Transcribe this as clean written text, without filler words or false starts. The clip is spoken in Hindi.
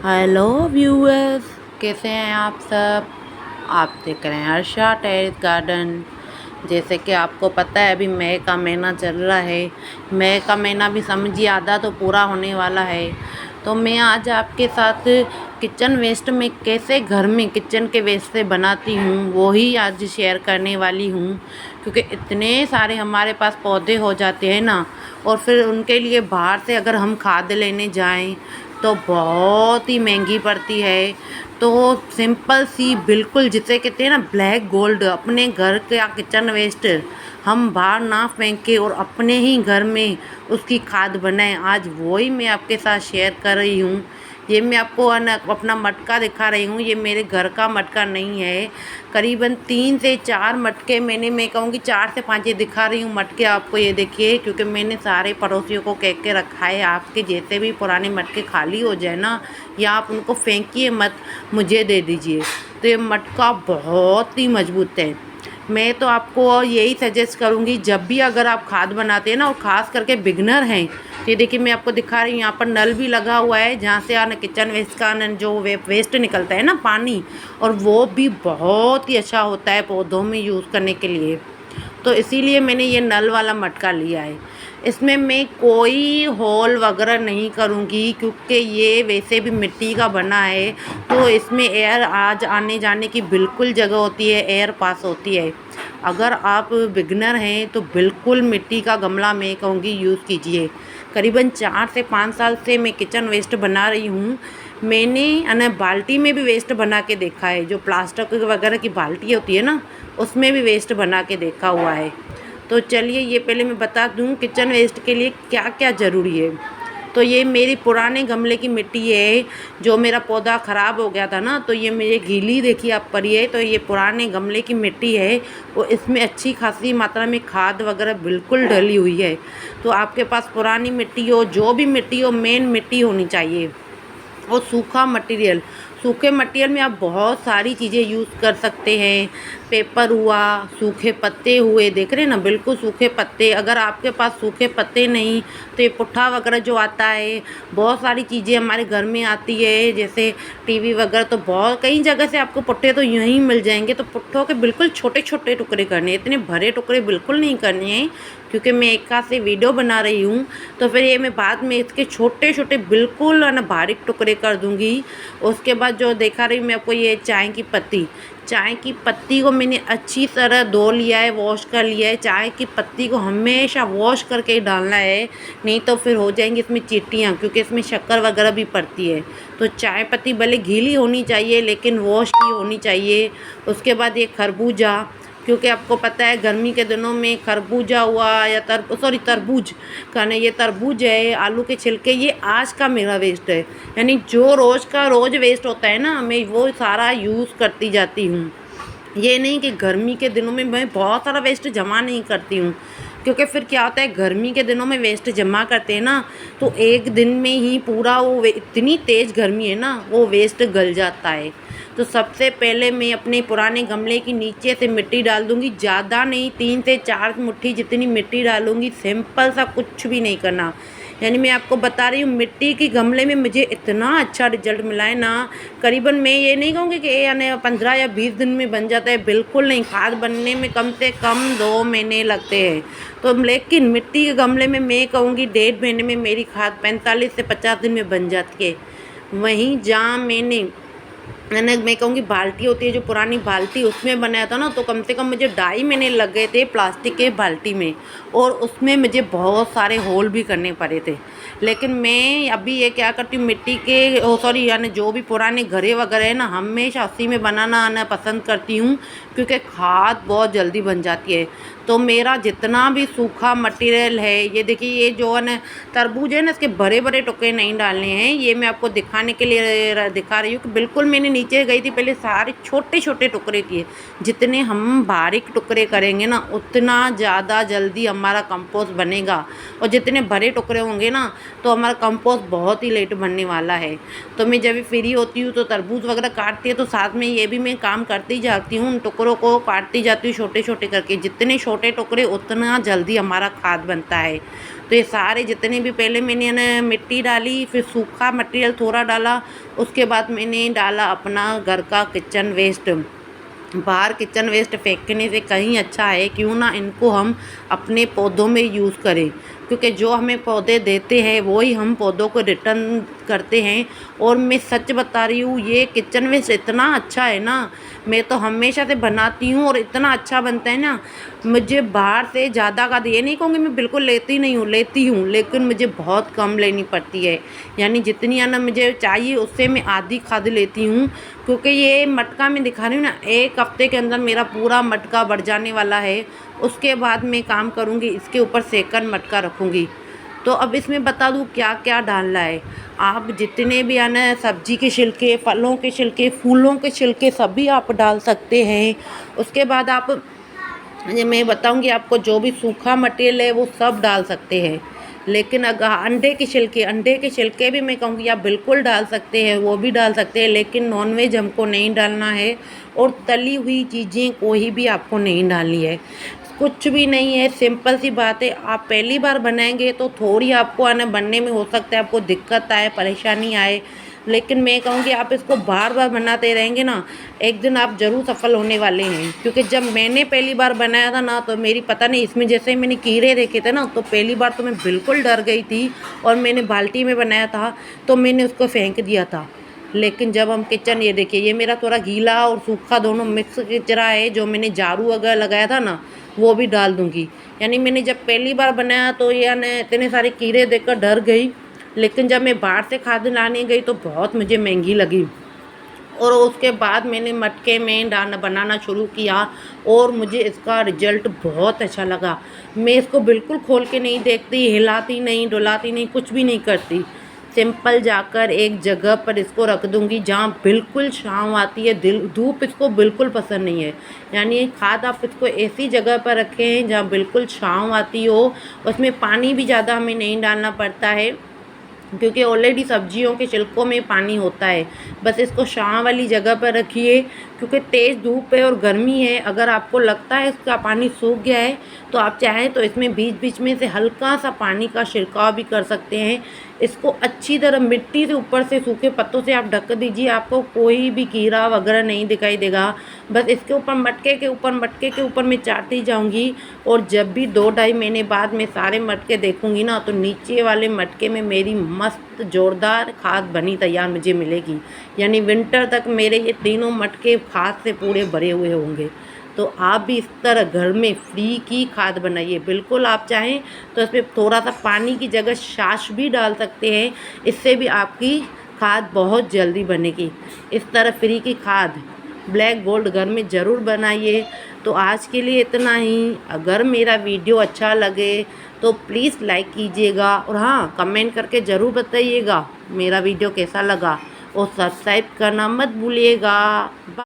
हेलो व्यूअर्स, कैसे हैं आप सब। आप देख रहे हैं हर्षा टेरेस गार्डन। जैसे कि आपको पता है अभी मई का महीना चल रहा है। मई का महीना भी समझिए आधा तो पूरा होने वाला है। तो मैं आज आपके साथ किचन वेस्ट में कैसे घर में किचन के वेस्ट से बनाती हूँ वो ही आज शेयर करने वाली हूँ। क्योंकि इतने सारे हमारे पास पौधे हो जाते हैं ना, और फिर उनके लिए बाहर से अगर हम खाद लेने जाएं तो बहुत ही महंगी पड़ती है। तो सिंपल सी बिल्कुल जिसे कहते हैं ना ब्लैक गोल्ड, अपने घर का किचन वेस्ट हम बाहर ना फेंके और अपने ही घर में उसकी खाद बनाएं, आज वो ही मैं आपके साथ शेयर कर रही हूँ। ये मैं आपको अपना मटका दिखा रही हूँ। ये मेरे घर का मटका नहीं है। करीबन 3 से 4 मटके मैं कहूँगी 4 से 5 ये दिखा रही हूँ मटके आपको। ये देखिए, क्योंकि मैंने सारे पड़ोसियों को कह के रखा है आपके जैसे भी पुराने मटके खाली हो जाए ना, या आप उनको फेंकिए मत, मुझे दे दीजिए। तो ये मटका बहुत ही मजबूत है। मैं तो आपको यही सजेस्ट करूँगी, जब भी अगर आप खाद बनाते हैं ना, और ख़ास करके बिगनर हैं, तो ये देखिए मैं आपको दिखा रही हूँ। यहाँ पर नल भी लगा हुआ है जहाँ से किचन वेस्ट का जो वेस्ट निकलता है ना, पानी, और वो भी बहुत ही अच्छा होता है पौधों में यूज़ करने के लिए। तो इसीलिए मैंने ये नल वाला मटका लिया है। इसमें मैं कोई होल वगैरह नहीं करूँगी, क्योंकि ये वैसे भी मिट्टी का बना है, तो इसमें एयर आज आने जाने की बिल्कुल जगह होती है, एयर पास होती है। अगर आप बिगनर हैं तो बिल्कुल मिट्टी का गमला मैं कहूँगी यूज़ कीजिए। करीबन 4 से 5 साल से मैं किचन वेस्ट बना रही हूँ। मैंने बाल्टी में भी वेस्ट बना के देखा है, जो प्लास्टिक वगैरह की बाल्टी होती है ना, उसमें भी वेस्ट बना के देखा हुआ है। तो चलिए ये पहले मैं बता दूँ किचन वेस्ट के लिए क्या क्या ज़रूरी है। तो ये मेरी पुराने गमले की मिट्टी है, जो मेरा पौधा ख़राब हो गया था ना, तो ये मेरे गीली देखिए आप पड़ी, तो ये पुराने गमले की मिट्टी है। वो इसमें अच्छी खासी मात्रा में खाद वगैरह बिल्कुल डली हुई है। तो आपके पास पुरानी मिट्टी हो, जो भी मिट्टी हो, मेन मिट्टी होनी चाहिए। और सूखा मटेरियल, सूखे मटेरियल में आप बहुत सारी चीज़ें यूज़ कर सकते हैं। पेपर हुआ, सूखे पत्ते हुए, देख रहे हैं ना, बिल्कुल सूखे पत्ते। अगर आपके पास सूखे पत्ते नहीं तो ये पुट्ठा वगैरह जो आता है, बहुत सारी चीज़ें हमारे घर में आती है, जैसे टीवी वगैरह, तो बहुत कई जगह से आपको पुट्ठे तो यहीं मिल जाएंगे। तो पुट्ठों के बिल्कुल छोटे छोटे टुकड़े करने हैं, इतने भरे टुकड़े बिल्कुल नहीं करने हैं, क्योंकि मैं एक हाथ से वीडियो बना रही हूँ। तो फिर ये मैं बाद में इसके छोटे छोटे बिल्कुल ना बारीक टुकड़े कर दूँगी। उसके बाद जो देखा रही हूँ मैं आपको, ये चाय की पत्ती को मैंने अच्छी तरह धो लिया है, वॉश कर लिया है। चाय की पत्ती को हमेशा वॉश करके ही डालना है, नहीं तो फिर हो जाएंगी इसमें चींटियाँ, क्योंकि इसमें शक्कर वगैरह भी पड़ती है। तो चाय पत्ती भले गीली होनी चाहिए लेकिन वॉश की होनी चाहिए। उसके बाद ये खरबूजा, क्योंकि आपको पता है गर्मी के दिनों में खरबूजा हुआ या तरबूज खाने, ये तरबूज है, आलू के छिलके, ये आज का मेरा वेस्ट है। यानी जो रोज़ का रोज़ वेस्ट होता है ना, मैं वो सारा यूज़ करती जाती हूँ। ये नहीं कि गर्मी के दिनों में मैं बहुत सारा वेस्ट जमा नहीं करती हूँ, क्योंकि फिर क्या होता है, गर्मी के दिनों में वेस्ट जमा करते हैं ना, तो एक दिन में ही पूरा इतनी तेज़ गर्मी है ना, वो वेस्ट गल जाता है। तो सबसे पहले मैं अपने पुराने गमले की नीचे से मिट्टी डाल दूँगी, ज़्यादा नहीं, 3 से 4 मुट्ठी जितनी मिट्टी डालूँगी। सिंपल सा, कुछ भी नहीं करना। यानी मैं आपको बता रही हूँ, मिट्टी के गमले में मुझे इतना अच्छा रिजल्ट मिला है ना, करीबन मैं ये नहीं कहूँगी कि यानी 15 या 20 दिन में बन जाता है, बिल्कुल नहीं। खाद बनने में कम से कम 2 महीने लगते हैं। तो लेकिन मिट्टी के गमले में मैं कहूँगी 1.5 महीने में मेरी खाद 45 से 50 दिन में बन जाती है। वहीं जहाँ मैं कहूँगी बाल्टी होती है, जो पुरानी बाल्टी, उसमें बनाया था ना, तो कम से कम मुझे 2.5 महीने लग गए थे प्लास्टिक के बाल्टी में, और उसमें मुझे बहुत सारे होल भी करने पड़े थे। लेकिन मैं अभी ये क्या करती हूँ, मिट्टी के यानी जो भी पुराने घड़े वगैरह है ना, हमेशा उसी में बनाना आना पसंद करती हूँ, क्योंकि खाद बहुत जल्दी बन जाती है। तो मेरा जितना भी सूखा मटेरियल है, ये देखिए, ये जो है ना तरबूज है ना, इसके बड़े बड़े टुकड़े नहीं डालने हैं। ये मैं आपको दिखाने के लिए दिखा रही हूँ कि बिल्कुल मैंने नीचे गई थी पहले, सारे छोटे छोटे टुकड़े किए। जितने हम बारीक टुकड़े करेंगे ना, उतना ज़्यादा जल्दी हमारा कंपोस्ट बनेगा, और जितने बड़े टुकड़े होंगे ना, तो हमारा कंपोस्ट बहुत ही लेट बनने वाला है। तो मैं जब भी फ्री होती हूँ तो तरबूज वगैरह काटती है, तो साथ में ये भी मैं काम करती जाती हूँ, उन टुकड़ों को काटती जाती हूँ छोटे छोटे करके। जितने छोटे टुकड़े उतना जल्दी हमारा खाद बनता है। तो ये सारे जितने भी पहले मैंने ना मिट्टी डाली, फिर सूखा मटेरियल थोड़ा डाला, उसके बाद मैंने डाला अपना घर का किचन वेस्ट। बाहर किचन वेस्ट फेंकने से कहीं अच्छा है क्यों ना इनको हम अपने पौधों में यूज़ करें, क्योंकि जो हमें पौधे देते हैं वो ही हम पौधों को रिटर्न करते हैं। और मैं सच बता रही हूँ, ये किचन वेस्ट इतना अच्छा है ना, मैं तो हमेशा से बनाती हूँ और इतना अच्छा बनता है ना। मुझे बाहर से ज़्यादा खाद, ये नहीं कहूँगी मैं बिल्कुल लेती नहीं हूँ, लेती हूँ, लेकिन मुझे बहुत कम लेनी पड़ती है। यानी जितनी ना मुझे चाहिए उससे मैं आधी खाद लेती हूँ, क्योंकि ये मटका मैं दिखा रही हूँ ना, 1 हफ्ते के अंदर मेरा पूरा मटका बढ़ जाने वाला है। उसके बाद मैं काम करूँगी, इसके ऊपर सेकंड मटका रखूँगी। तो अब इसमें बता दूँ क्या क्या डालना है। आप जितने भी आना सब्जी के छिलके, फलों के छिलके, फूलों के छिलके सभी आप डाल सकते हैं। उसके बाद आप, ये मैं बताऊंगी आपको, जो भी सूखा मटेरियल है वो सब डाल सकते हैं। लेकिन अगर अंडे के छिलके भी मैं कहूँगी आप बिल्कुल डाल सकते हैं, वो भी डाल सकते हैं, लेकिन नॉनवेज हमको नहीं डालना है। और तली हुई चीज़ें कोई भी आपको नहीं डालनी है, कुछ भी नहीं है। सिंपल सी बात है, आप पहली बार बनाएंगे तो थोड़ी आपको आना बनने में हो सकता है आपको दिक्कत आए, परेशानी आए, लेकिन मैं कहूँगी आप इसको बार बार बनाते रहेंगे ना, एक दिन आप ज़रूर सफल होने वाले हैं। क्योंकि जब मैंने पहली बार बनाया था ना, तो मेरी पता नहीं इसमें जैसे ही मैंने कीड़े देखे थे ना, तो पहली बार तो मैं बिल्कुल डर गई थी। और मैंने बाल्टी में बनाया था तो मैंने उसको फेंक दिया था। लेकिन जब हम किचन, ये देखिए ये मेरा थोड़ा गीला और सूखा दोनों मिक्स कचरा है, जो मैंने झाड़ू वगैरह लगाया था ना वो भी डाल दूँगी। यानी मैंने जब पहली बार बनाया तो यानी इतने सारे कीड़े देखकर डर गई, लेकिन जब मैं बाहर से खाद लाने गई तो बहुत मुझे महंगी लगी। और उसके बाद मैंने मटके में डालना बनाना शुरू किया और मुझे इसका रिज़ल्ट बहुत अच्छा लगा। मैं इसको बिल्कुल खोल के नहीं देखती, हिलाती नहीं, डुलाती नहीं, कुछ भी नहीं करती। सिंपल जाकर एक जगह पर इसको रख दूँगी जहाँ बिल्कुल छाँव आती है, धूप इसको बिल्कुल पसंद नहीं है। यानी खाद आप इसको ऐसी जगह पर रखें जहाँ बिल्कुल छाँव आती हो, उसमें पानी भी ज़्यादा हमें नहीं डालना पड़ता है, क्योंकि ऑलरेडी सब्जियों के छिलकों में पानी होता है। बस इसको छाँव वाली जगह पर रखिए, क्योंकि तेज़ धूप है और गर्मी है। अगर आपको लगता है इसका पानी सूख गया है तो आप चाहें तो इसमें बीच बीच में से हल्का सा पानी का छिड़काव भी कर सकते हैं। इसको अच्छी तरह मिट्टी से ऊपर से सूखे पत्तों से आप ढक दीजिए, आपको कोई भी कीड़ा वगैरह नहीं दिखाई देगा। बस इसके ऊपर मटके के ऊपर मैं चाटती जाऊंगी। और जब भी 2-2.5 महीने बाद मैं सारे मटके देखूंगी ना, तो नीचे वाले मटके में मेरी मस्त जोरदार खाद बनी तैयार मुझे मिलेगी। यानी विंटर तक मेरे ये तीनों मटके खाद से पूरे भरे हुए होंगे। तो आप भी इस तरह घर में फ्री की खाद बनाइए। बिल्कुल आप चाहें तो इसमें थोड़ा सा पानी की जगह छाछ भी डाल सकते हैं, इससे भी आपकी खाद बहुत जल्दी बनेगी। इस तरह फ्री की खाद ब्लैक गोल्ड घर में ज़रूर बनाइए। तो आज के लिए इतना ही। अगर मेरा वीडियो अच्छा लगे तो प्लीज़ लाइक कीजिएगा, और हाँ, कमेंट करके ज़रूर बताइएगा मेरा वीडियो कैसा लगा, और सब्सक्राइब करना मत भूलिएगा।